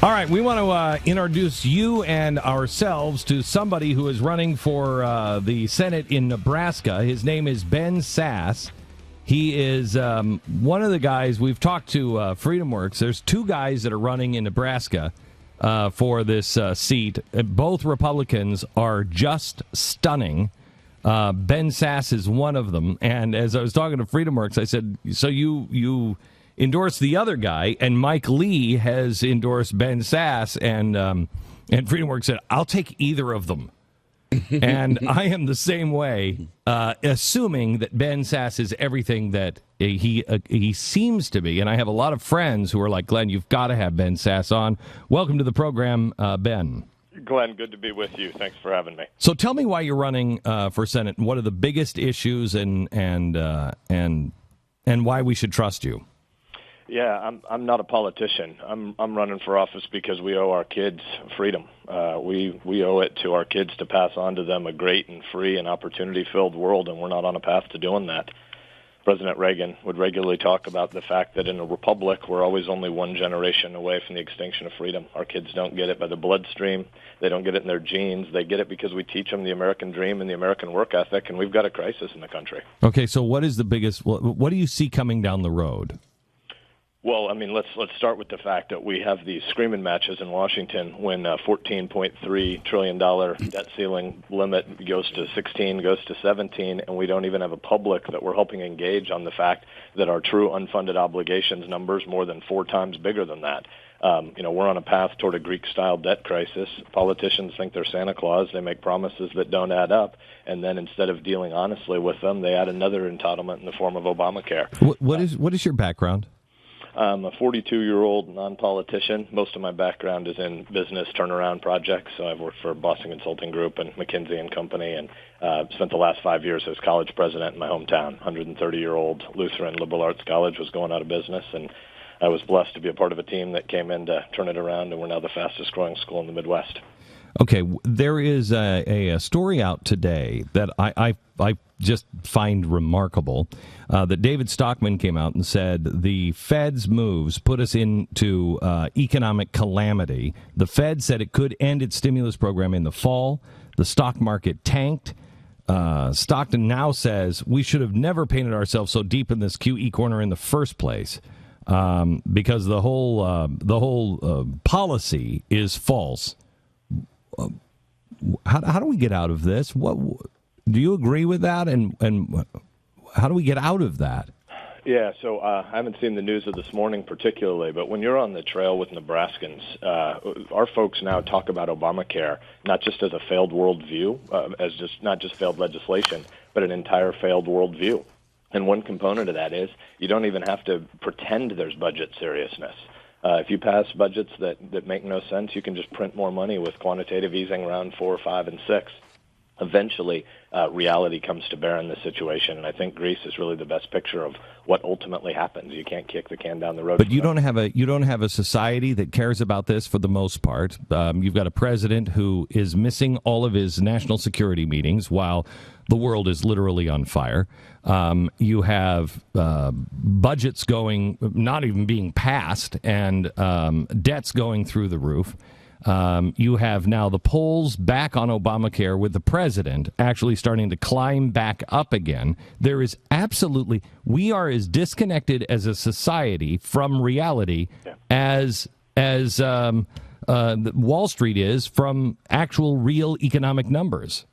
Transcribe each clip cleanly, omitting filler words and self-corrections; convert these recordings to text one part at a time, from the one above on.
All right, we want to introduce you and ourselves to somebody who is running for the Senate in Nebraska. His name is Ben Sasse. He is one of the guys we've talked to FreedomWorks. There's two guys that are running in Nebraska for this seat. Both Republicans are just stunning. Ben Sasse is one of them. And as I was talking to FreedomWorks, I said, so you endorsed the other guy, and Mike Lee has endorsed Ben Sasse, and FreedomWorks said, I'll take either of them. And I am the same way, assuming that Ben Sasse is everything that he seems to be. And I have a lot of friends who are like, Glenn, you've got to have Ben Sasse on. Welcome to the program, Ben. Glenn, good to be with you. Thanks for having me. So tell me why you're running for Senate, and what are the biggest issues, and why we should trust you. Yeah, I'm not a politician. I'm running for office because we owe our kids freedom. We owe it to our kids to pass on to them a great and free and opportunity-filled world, and we're not on a path to doing that. President Reagan would regularly talk about the fact that in a republic, we're always only one generation away from the extinction of freedom. Our kids don't get it by the bloodstream. They don't get it in their genes. They get it because we teach them the American dream and the American work ethic, and we've got a crisis in the country. Okay, so what is the biggest? What do you see coming down the road? Well, I mean, let's start with the fact that we have these screaming matches in Washington when $14.3 trillion debt ceiling limit goes to 16, goes to 17, and we don't even have a public that we're helping engage on the fact that our true unfunded obligations numbers more than 4 times bigger than that. We're on a path toward a Greek-style debt crisis. Politicians think they're Santa Claus. They make promises that don't add up, and then instead of dealing honestly with them, they add another entitlement in the form of Obamacare. What is your background? I'm a 42-year-old non-politician. Most of my background is in business turnaround projects. So I've worked for Boston Consulting Group and McKinsey and Company, and spent the last 5 years as college president in my hometown. 130-year-old Lutheran liberal arts college was going out of business, and I was blessed to be a part of a team that came in to turn it around, and we're now the fastest-growing school in the Midwest. Okay, there is a story out today that I just find remarkable, that David Stockman came out and said the Fed's moves put us into economic calamity. The Fed said it could end its stimulus program in the fall. The stock market tanked. Stockton now says we should have never painted ourselves so deep in this QE corner in the first place, because the whole policy is false. How do we get out of this? What do you agree with that? And how do we get out of that? Yeah, so I haven't seen the news of this morning particularly, but when you're on the trail with Nebraskans, our folks now talk about Obamacare not just as a failed worldview, as just not just failed legislation, but an entire failed worldview. And one component of that is you don't even have to pretend there's budget seriousness. If you pass budgets that make no sense, you can just print more money with quantitative easing round 4, 5, and 6. Eventually, reality comes to bear in this situation, and I think Greece is really the best picture of what ultimately happens. You can't kick the can down the road. But you don't have a society that cares about this for the most part. You've got a president who is missing all of his national security meetings while the world is literally on fire. You have budgets not even being passed, and debts going through the roof. You have now the polls back on Obamacare with the president actually starting to climb back up again. There is we are as disconnected as a society from reality as Wall Street is from actual real economic numbers.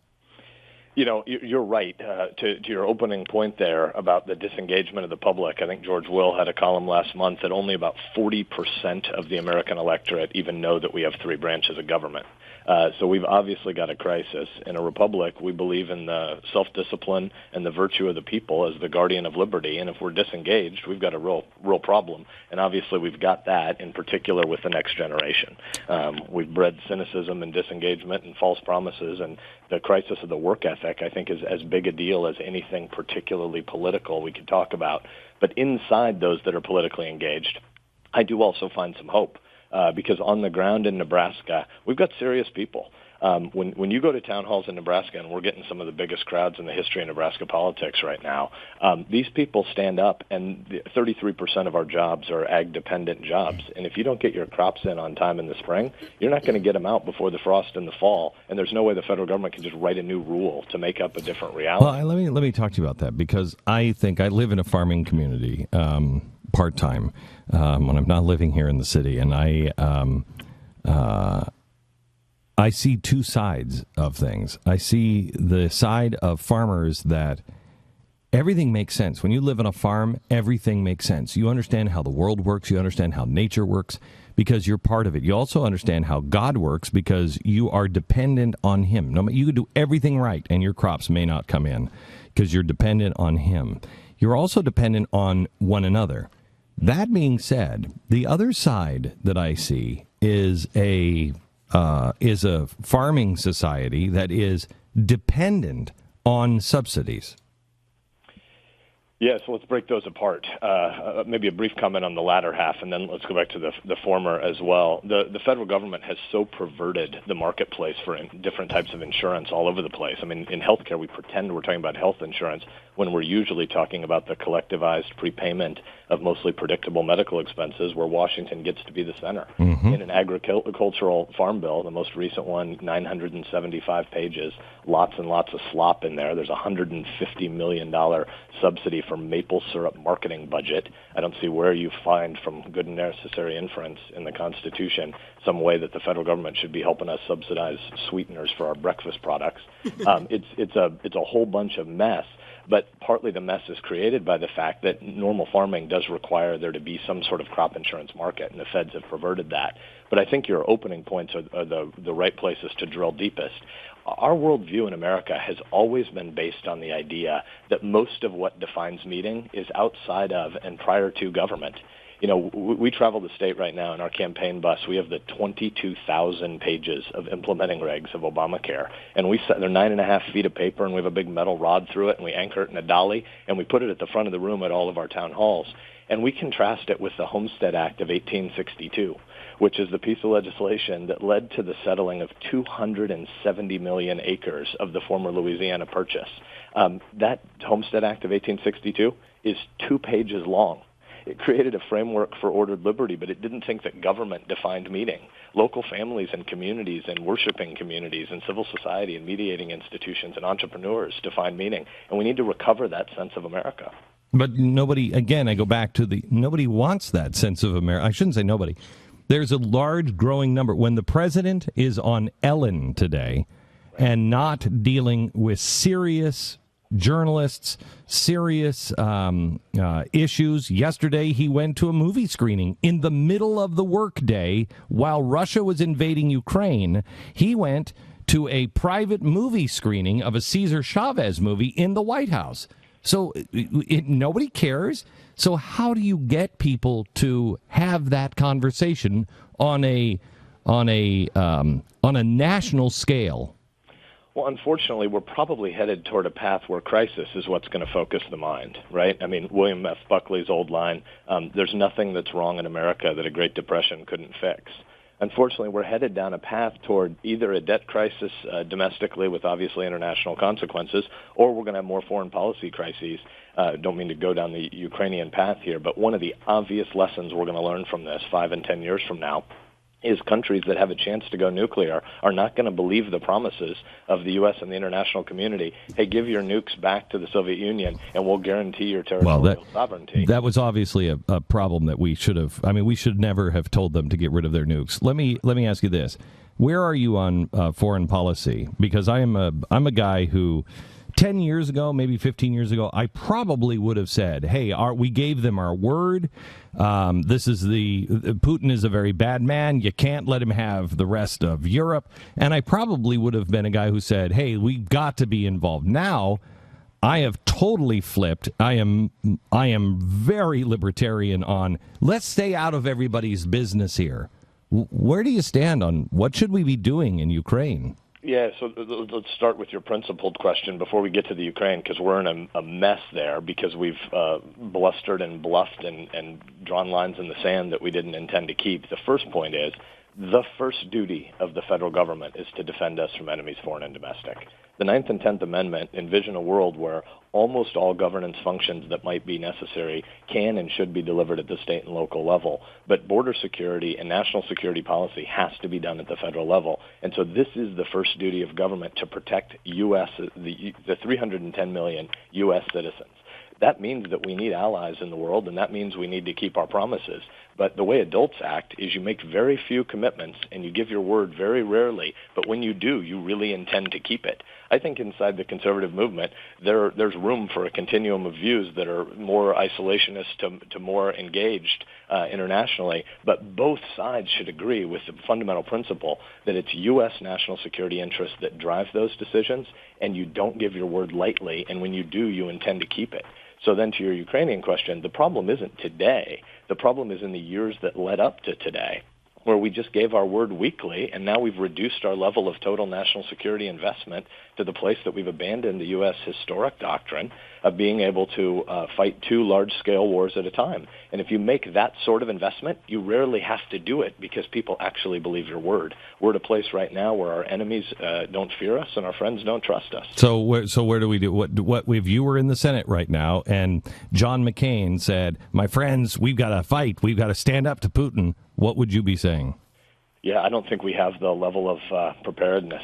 You know, you're right. To your opening point there about the disengagement of the public, I think George Will had a column last month that only about 40% of the American electorate even know that we have 3 branches of government. So we've obviously got a crisis. In a republic, we believe in the self-discipline and the virtue of the people as the guardian of liberty. And if we're disengaged, we've got a real problem. And obviously we've got that in particular with the next generation. We've bred cynicism and disengagement and false promises. And the crisis of the work ethic, I think, is as big a deal as anything particularly political we could talk about. But inside those that are politically engaged, I do also find some hope. Because on the ground in Nebraska, we've got serious people. When you go to town halls in Nebraska, and we're getting some of the biggest crowds in the history of Nebraska politics right now, these people stand up, and 33% of our jobs are ag-dependent jobs. And if you don't get your crops in on time in the spring, you're not going to get them out before the frost in the fall. And there's no way the federal government can just write a new rule to make up a different reality. Well, let me talk to you about that, because I think I live in a farming community part-time when I'm not living here in the city, and I see two sides of things. I see the side of farmers that everything makes sense. When you live on a farm, everything makes sense. You understand how the world works. You understand how nature works because you're part of it. You also understand how God works because you are dependent on him. You could do everything right and your crops may not come in because you're dependent on him. You're also dependent on one another. That being said, the other side that I see is a farming society that is dependent on subsidies. Yeah, so let's break those apart. Maybe a brief comment on the latter half, and then let's go back to the former as well. The federal government has so perverted the marketplace for different types of insurance all over the place. I mean, in healthcare, we pretend we're talking about health insurance when we're usually talking about the collectivized prepayment of mostly predictable medical expenses, where Washington gets to be the center. Mm-hmm. In an agricultural farm bill, the most recent one, 975 pages, lots and lots of slop in there. There's a $150 million subsidy for maple syrup marketing budget. I don't see where you find, from good and necessary inference in the Constitution, some way that the federal government should be helping us subsidize sweeteners for our breakfast products. It's a whole bunch of mess. But partly the mess is created by the fact that normal farming does require there to be some sort of crop insurance market, and the feds have perverted that. But I think your opening points are the right places to drill deepest. Our worldview in America has always been based on the idea that most of what defines meaning is outside of and prior to government. You know, we travel the state right now in our campaign bus. We have the 22,000 pages of implementing regs of Obamacare. And they're 9.5 feet of paper, and we have a big metal rod through it, and we anchor it in a dolly, and we put it at the front of the room at all of our town halls. And we contrast it with the Homestead Act of 1862, which is the piece of legislation that led to the settling of 270 million acres of the former Louisiana Purchase. That Homestead Act of 1862 is 2 pages long. It created a framework for ordered liberty, but it didn't think that government defined meaning. Local families and communities and worshiping communities and civil society and mediating institutions and entrepreneurs define meaning. And we need to recover that sense of America. But nobody, again, I go back to nobody wants that sense of America. I shouldn't say nobody. There's a large growing number. When the president is on Ellen today and not dealing with serious journalists, serious issues. Yesterday, he went to a movie screening in the middle of the workday while Russia was invading Ukraine. He went to a private movie screening of a Cesar Chavez movie in the White House. So nobody cares. So how do you get people to have that conversation on a national scale? Well, unfortunately, we're probably headed toward a path where crisis is what's going to focus the mind, right? I mean, William F. Buckley's old line, there's nothing that's wrong in America that a Great Depression couldn't fix. Unfortunately, we're headed down a path toward either a debt crisis domestically with obviously international consequences, or we're going to have more foreign policy crises. Don't mean to go down the Ukrainian path here, but one of the obvious lessons we're going to learn from this 5 and 10 years from now is countries that have a chance to go nuclear are not going to believe the promises of the U.S. and the international community. Hey, give your nukes back to the Soviet Union, and we'll guarantee your territorial sovereignty. That was obviously a problem that we should have. I mean, we should never have told them to get rid of their nukes. Let me ask you this: where are you on foreign policy? Because I'm a guy who 10 years ago, maybe 15 years ago, I probably would have said, hey, we gave them our word. Putin is a very bad man. You can't let him have the rest of Europe. And I probably would have been a guy who said, hey, we've got to be involved. Now, I have totally flipped. I am very libertarian on let's stay out of everybody's business here. Where do you stand on what should we be doing in Ukraine? Yeah, so let's start with your principled question before we get to the Ukraine, because we're in a mess there because we've blustered and bluffed and drawn lines in the sand that we didn't intend to keep. The first point is The first duty of the federal government is to defend us from enemies, foreign and domestic. The Ninth and 10th Amendment envision a world where almost all governance functions that might be necessary can and should be delivered at the state and local level. But border security and national security policy has to be done at the federal level. And so this is the first duty of government, to protect U.S., the 310 million U.S. citizens. That means that we need allies in the world, and that means we need to keep our promises. But the way adults act is you make very few commitments, and you give your word very rarely. But when you do, you really intend to keep it. I think inside the conservative movement, there's room for a continuum of views that are more isolationist to more engaged internationally. But both sides should agree with the fundamental principle that it's U.S. national security interests that drive those decisions, and you don't give your word lightly. And when you do, you intend to keep it. So then to your Ukrainian question, the problem isn't today. The problem is in the years that led up to today, where we just gave our word weekly, and now we've reduced our level of total national security investment to the place that we've abandoned the U.S. historic doctrine of being able to fight two large-scale wars at a time. And if you make that sort of investment, you rarely have to do it because people actually believe your word. We're at a place right now where our enemies don't fear us and our friends don't trust us. So where do we do what? If you were in the Senate right now and John McCain said, "My friends, we've got to fight. We've got to stand up to Putin," what would you be saying? Yeah, I don't think we have the level of preparedness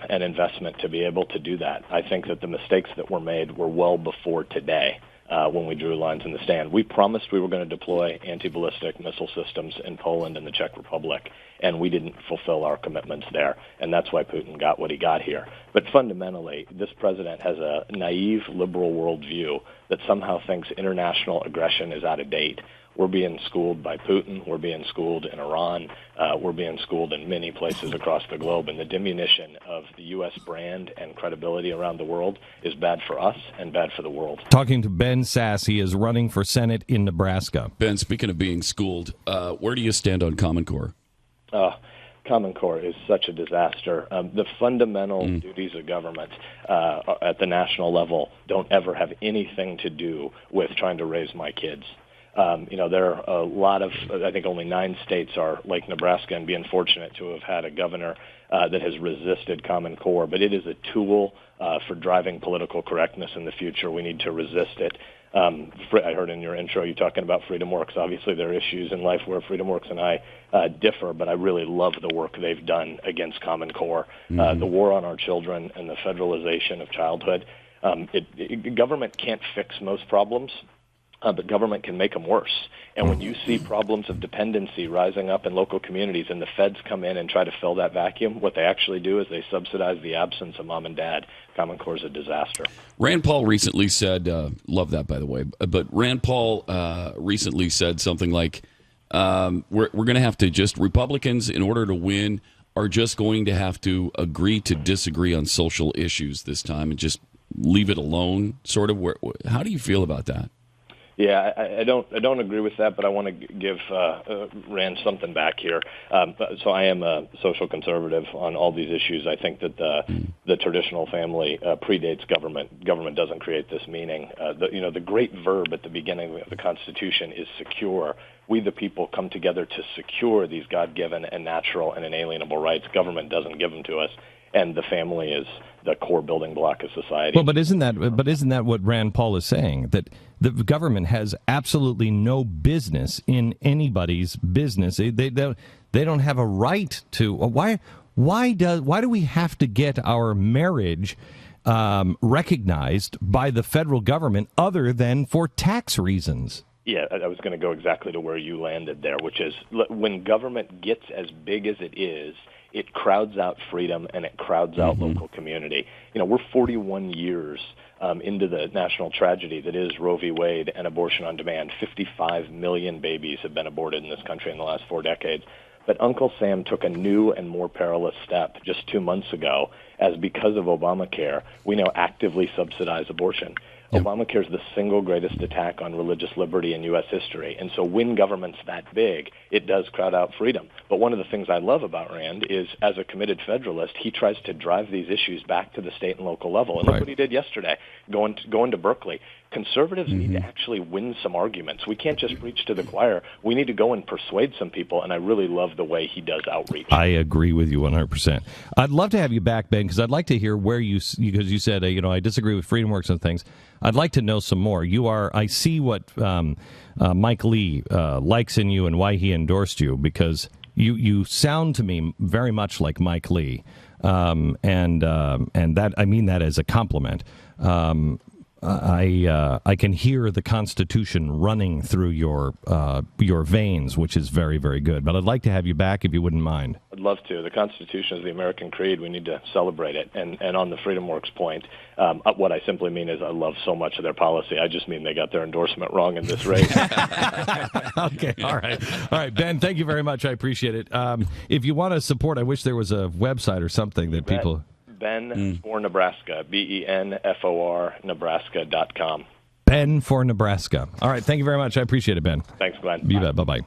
and investment to be able to do that. I think that the mistakes that were made were well before today when we drew lines in the sand. We promised we were going to deploy anti-ballistic missile systems in Poland and the Czech Republic, and we didn't fulfill our commitments there, and that's why Putin got what he got here. But fundamentally, this president has a naive liberal worldview that somehow thinks international aggression is out of date. We're being schooled by Putin. We're being schooled in Iran. We're being schooled in many places across the globe. And the diminution of the U.S. brand and credibility around the world is bad for us and bad for the world. Talking to Ben Sasse, he is running for Senate in Nebraska. Ben, speaking of being schooled, where do you stand on Common Core? Common Core is such a disaster. The fundamental duties of government at the national level don't ever have anything to do with trying to raise my kids. There are a lot of, I think only 9 states are like Nebraska, and being fortunate to have had a governor that has resisted Common Core. But it is a tool for driving political correctness in the future. We need to resist it. I heard in your intro you talking about FreedomWorks. Obviously, there are issues in life where FreedomWorks and I differ, but I really love the work they've done against Common Core. The war on our children and the federalization of childhood. Government can't fix most problems. But government can make them worse. And when you see problems of dependency rising up in local communities and the feds come in and try to fill that vacuum, what they actually do is they subsidize the absence of mom and dad. Common Core is a disaster. Rand Paul recently said, love that, by the way, but Rand Paul recently said something like, we're going to have to just, Republicans, in order to win, are just going to have to agree to disagree on social issues this time and just leave it alone, sort of. How do you feel about that? Yeah, I don't agree with that, but I want to give Rand something back here. So I am a social conservative on all these issues. I think that the traditional family predates government. Government doesn't create this meaning. The great verb at the beginning of the Constitution is secure. We the people come together to secure these God-given and natural and inalienable rights. Government doesn't give them to us. And the family is the core building block of society. Well, but isn't that what Rand Paul is saying? That the government has absolutely no business in anybody's business. They don't have a right to. Why do we have to get our marriage recognized by the federal government other than for tax reasons? Yeah, I was going to go exactly to where you landed there, which is when government gets as big as it is, it crowds out freedom and it crowds out local community. We're 41 years into the national tragedy that is Roe v. Wade and abortion on demand. 55 million babies have been aborted in this country in the last 4 decades. But Uncle Sam took a new and more perilous step just 2 months ago, as because of Obamacare, we now actively subsidize abortion. Yep. Obamacare is the single greatest attack on religious liberty in U.S. history. And so when government's that big, it does crowd out freedom. But one of the things I love about Rand is, as a committed Federalist, he tries to drive these issues back to the state and local level. And look what he did yesterday, going to Berkeley. conservatives need to actually win some arguments. We can't just preach to the choir. We need to go and persuade some people, and I really love the way he does outreach. I agree with you 100%. I'd love to have you back, Ben, because I'd like to hear where because you said, I disagree with FreedomWorks and things. I'd like to know some more. I see what Mike Lee likes in you and why he endorsed you, because you sound to me very much like Mike Lee. And that, I mean that as a compliment. I can hear the Constitution running through your veins, which is very, very good. But I'd like to have you back if you wouldn't mind. I'd love to. The Constitution is the American creed. We need to celebrate it. And on the FreedomWorks point, what I simply mean is I love so much of their policy. I just mean they got their endorsement wrong in this race. Okay, all right, Ben, thank you very much. I appreciate it. If you want to support, I wish there was a website or something that people... Ben for Nebraska, BENFOR Nebraska.com. Ben for Nebraska. All right, thank you very much. I appreciate it, Ben. Thanks, Glenn. You bet. Bye-bye.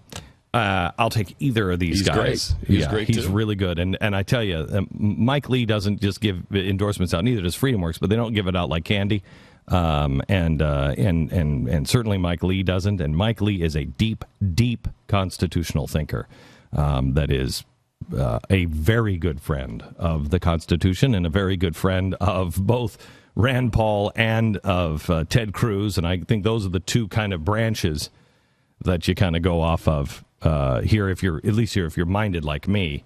I'll take either of these guys. He's great. He's too. really good. And I tell you, Mike Lee doesn't just give endorsements out, neither does FreedomWorks, but they don't give it out like candy. And certainly Mike Lee doesn't. And Mike Lee is a deep, deep constitutional thinker that is a very good friend of the Constitution and a very good friend of both Rand Paul and of Ted Cruz. And I think those are the two kind of branches that you kind of go off of here. If you're minded like me,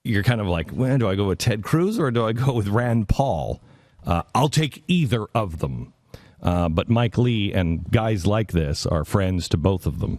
you're kind of like, well, do I go with Ted Cruz or do I go with Rand Paul? I'll take either of them. But Mike Lee and guys like this are friends to both of them.